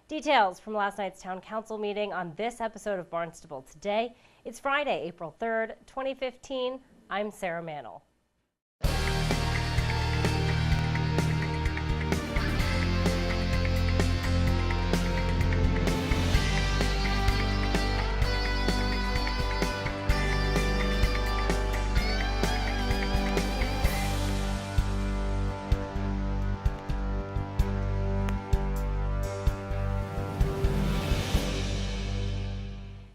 Details from last night's town council meeting on this episode of Barnstable Today. It's Friday, April 3rd, 2015. I'm Sarah Mannel.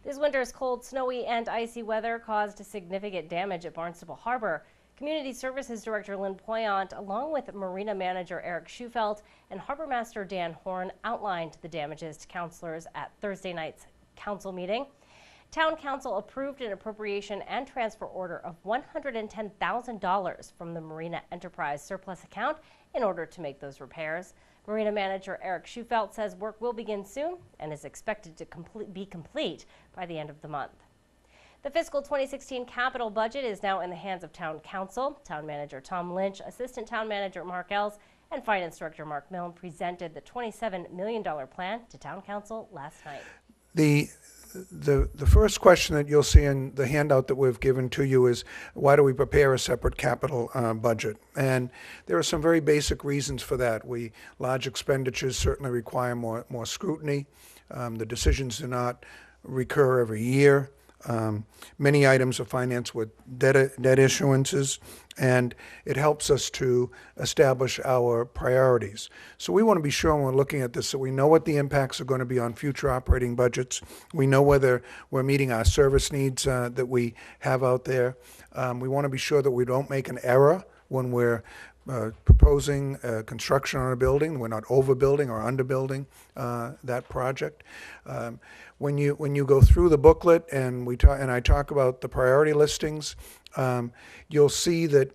This winter's cold, snowy, and icy weather caused significant damage at Barnstable Harbor. Community Services Director Lynn Poyant, along with Marina Manager Eric Schufelt and Harbor Master Dan Horn, outlined the damages to councilors at Thursday night's council meeting. Town Council approved an appropriation and transfer order of $110,000 from the Marina Enterprise surplus account in order to make those repairs. Marina Manager Eric Schufelt says work will begin soon and is expected to be complete by the end of the month. The fiscal 2016 capital budget is now in the hands of Town Council. Town Manager Tom Lynch, Assistant Town Manager Mark Els, and Finance Director Mark Milne presented the $27 million plan to Town Council last night. The first question that you'll see in the handout that we've given to you is, why do we prepare a separate capital budget? And there are some very basic reasons for that. Large expenditures certainly require more scrutiny. The decisions do not recur every year. Many items are financed with debt issuances, and it helps us to establish our priorities. So we want to be sure when we're looking at this that we know what the impacts are going to be on future operating budgets. We know whether we're meeting our service needs that we have out there. We want to be sure that we don't make an error when we're proposing construction on a building. We're not overbuilding or underbuilding that project. When you go through the booklet and I talk about the priority listings, you'll see that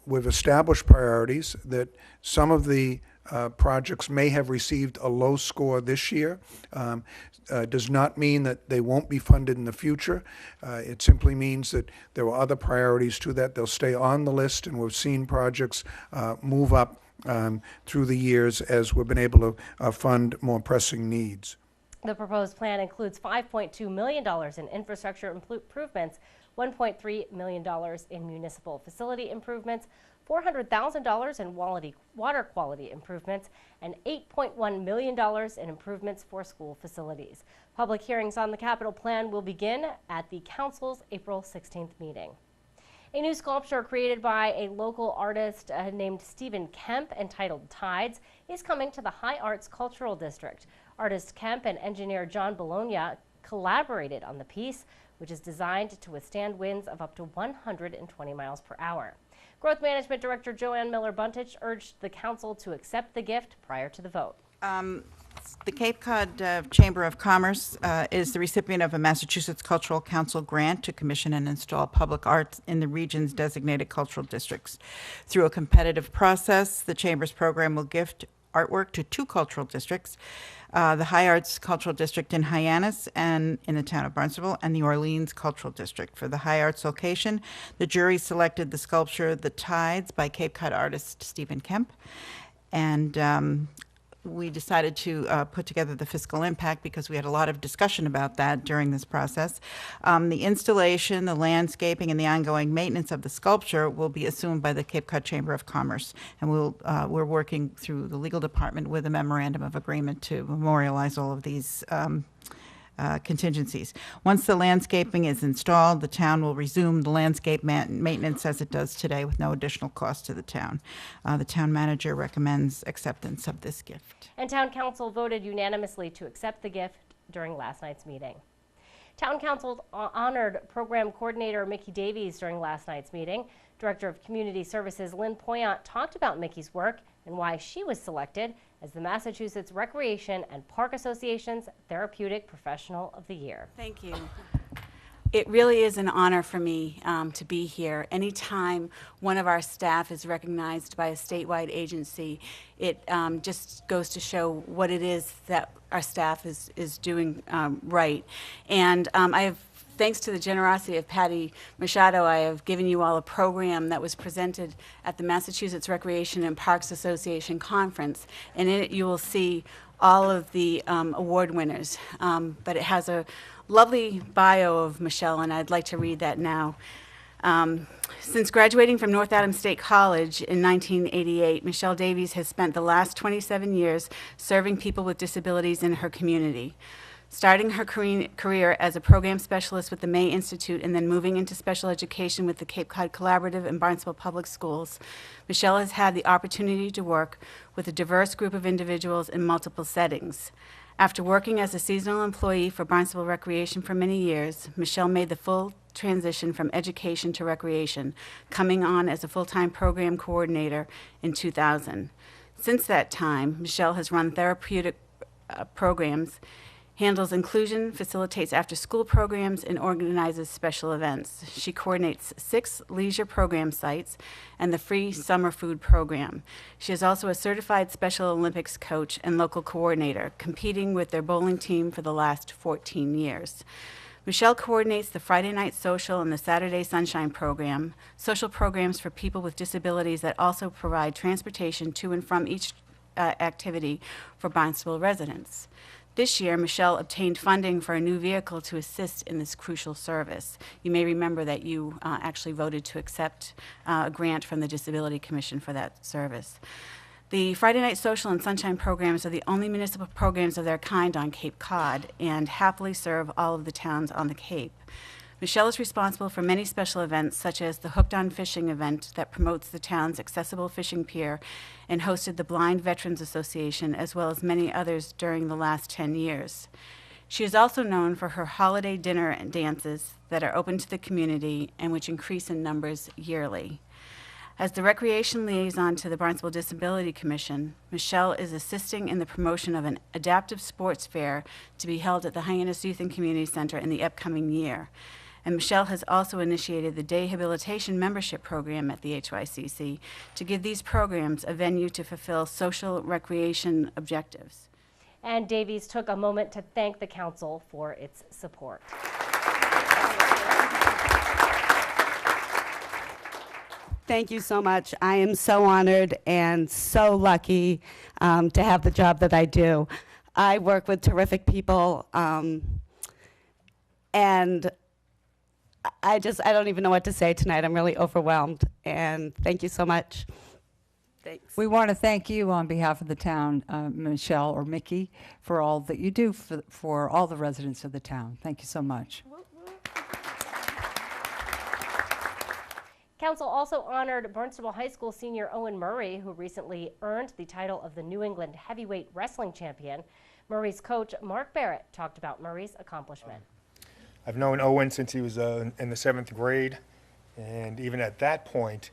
we've established priorities, that some of the projects may have received a low score this year. Does not mean that they won't be funded in the future. It simply means that there are other priorities to that. They'll stay on the list, and we've seen projects move up through the years as we've been able to fund more pressing needs. The proposed plan includes $5.2 million in infrastructure improvements, $1.3 million in municipal facility improvements, $400,000 in water quality improvements, and $8.1 million in improvements for school facilities. Public hearings on the capital plan will begin at the Council's April 16th meeting. A new sculpture created by a local artist named Stephen Kemp entitled Tides is coming to the High Arts Cultural District. Artist Kemp and engineer John Bologna collaborated on the piece, which is designed to withstand winds of up to 120 miles per hour. Growth Management Director Joanne Miller-Buntich urged the council to accept the gift prior to the vote. The Cape Cod Chamber of Commerce is the recipient of a Massachusetts Cultural Council grant to commission and install public art in the region's designated cultural districts. Through a competitive process, the Chamber's program will gift artwork to two cultural districts, the High Arts Cultural District in Hyannis and in the town of Barnstable, and the Orleans Cultural District. For the High Arts location, the jury selected the sculpture The Tides by Cape Cod artist Stephen Kemp, and we decided to put together the fiscal impact because we had a lot of discussion about that during this process. The installation, the landscaping, and the ongoing maintenance of the sculpture will be assumed by the Cape Cod Chamber of Commerce, and we're working through the legal department with a memorandum of agreement to memorialize all of these contingencies. Once the landscaping is installed, the town will resume the landscape maintenance as it does today with no additional cost to the town. The town manager recommends acceptance of this gift. And Town Council voted unanimously to accept the gift during last night's meeting. Town Council honored Program Coordinator Mickey Davies during last night's meeting. Director of Community Services Lynn Poyant talked about Mickey's work and why she was selected as the Massachusetts Recreation and Park Association's Therapeutic Professional of the Year. Thank you. It really is an honor for me to be here. Anytime one of our staff is recognized by a statewide agency, it just goes to show what it is that our staff is doing right. And I have thanks to the generosity of Patty Machado, I have given you all a program that was presented at the Massachusetts Recreation and Parks Association Conference. And in it you will see all of the award winners. But it has a lovely bio of Michelle, and I'd like to read that now. Since graduating from North Adams State College in 1988, Michelle Davies has spent the last 27 years serving people with disabilities in her community. Starting her career as a program specialist with the May Institute and then moving into special education with the Cape Cod Collaborative and Barnstable Public Schools, Michelle has had the opportunity to work with a diverse group of individuals in multiple settings. After working as a seasonal employee for Barnstable Recreation for many years, Michelle made the full transition from education to recreation, coming on as a full-time program coordinator in 2000. Since that time, Michelle has run therapeutic programs, handles inclusion, facilitates after-school programs, and organizes special events. She coordinates 6 leisure program sites and the free summer food program. She is also a certified Special Olympics coach and local coordinator, competing with their bowling team for the last 14 years. Michelle coordinates the Friday Night Social and the Saturday Sunshine program, social programs for people with disabilities that also provide transportation to and from each activity for Barnstable residents. This year, Michelle obtained funding for a new vehicle to assist in this crucial service. You may remember that you actually voted to accept a grant from the Disability Commission for that service. The Friday Night Social and Sunshine programs are the only municipal programs of their kind on Cape Cod and happily serve all of the towns on the Cape. Michelle is responsible for many special events, such as the Hooked on Fishing event that promotes the town's accessible fishing pier and hosted the Blind Veterans Association, as well as many others during the last 10 years. She is also known for her holiday dinner and dances that are open to the community and which increase in numbers yearly. As the recreation liaison to the Barnstable Disability Commission, Michelle is assisting in the promotion of an adaptive sports fair to be held at the Hyannis Youth and Community Center in the upcoming year. And Michelle has also initiated the Dayhabilitation Membership Program at the HYCC to give these programs a venue to fulfill social recreation objectives. And Davies took a moment to thank the council for its support. Thank you so much. I am so honored and so lucky to have the job that I do. I work with terrific people, and I don't even know what to say tonight. I'm really overwhelmed, and thank you so much. Thanks. We want to thank you on behalf of the town, Michelle or Mickey, for all that you do for all the residents of the town. Thank you so much. Council also honored Barnstable High School senior Owen Murray, who recently earned the title of the New England Heavyweight Wrestling Champion. Murray's coach, Mark Barrett, talked about Murray's accomplishment. I've known Owen since he was in the 7th grade, and even at that point,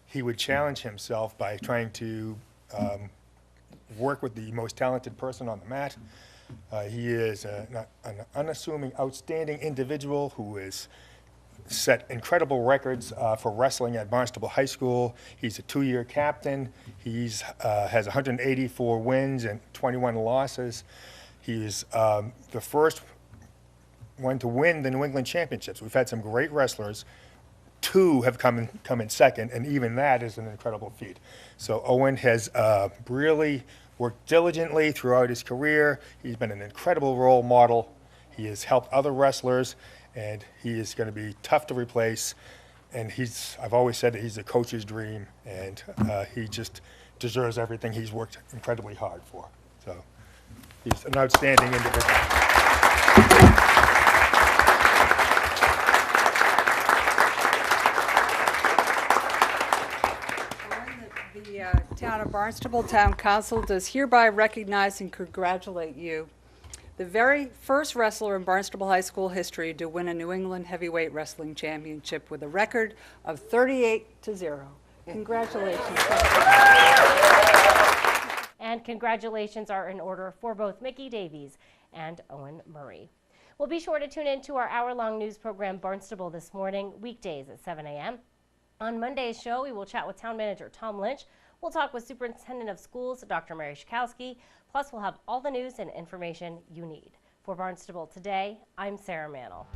he would challenge himself by trying to work with the most talented person on the mat. He is an unassuming, outstanding individual who is set incredible records for wrestling at Barnstable High School. He's a 2-year captain. He's has 184 wins and 21 losses. He's the first one to win the New England Championships. We've had some great wrestlers. 2 have come in second, and even that is an incredible feat. So Owen has really worked diligently throughout his career. He's been an incredible role model. He has helped other wrestlers, and he is going to be tough to replace. And I've always said that he's a coach's dream, and he just deserves everything he's worked incredibly hard for. So he's an outstanding individual. The Town of Barnstable Town Council does hereby recognize and congratulate you, the very first wrestler in Barnstable High School history to win a New England Heavyweight Wrestling Championship with a record of 38-0. Congratulations. And congratulations are in order for both Mickey Davies and Owen Murray. Well, be sure to tune in to our hour-long news program, Barnstable This Morning, weekdays at 7 a.m. On Monday's show, we will chat with Town Manager Tom Lynch. We'll talk with Superintendent of Schools, Dr. Mary Schakowsky. Plus, we'll have all the news and information you need. For Barnstable Today, I'm Sarah Mantle.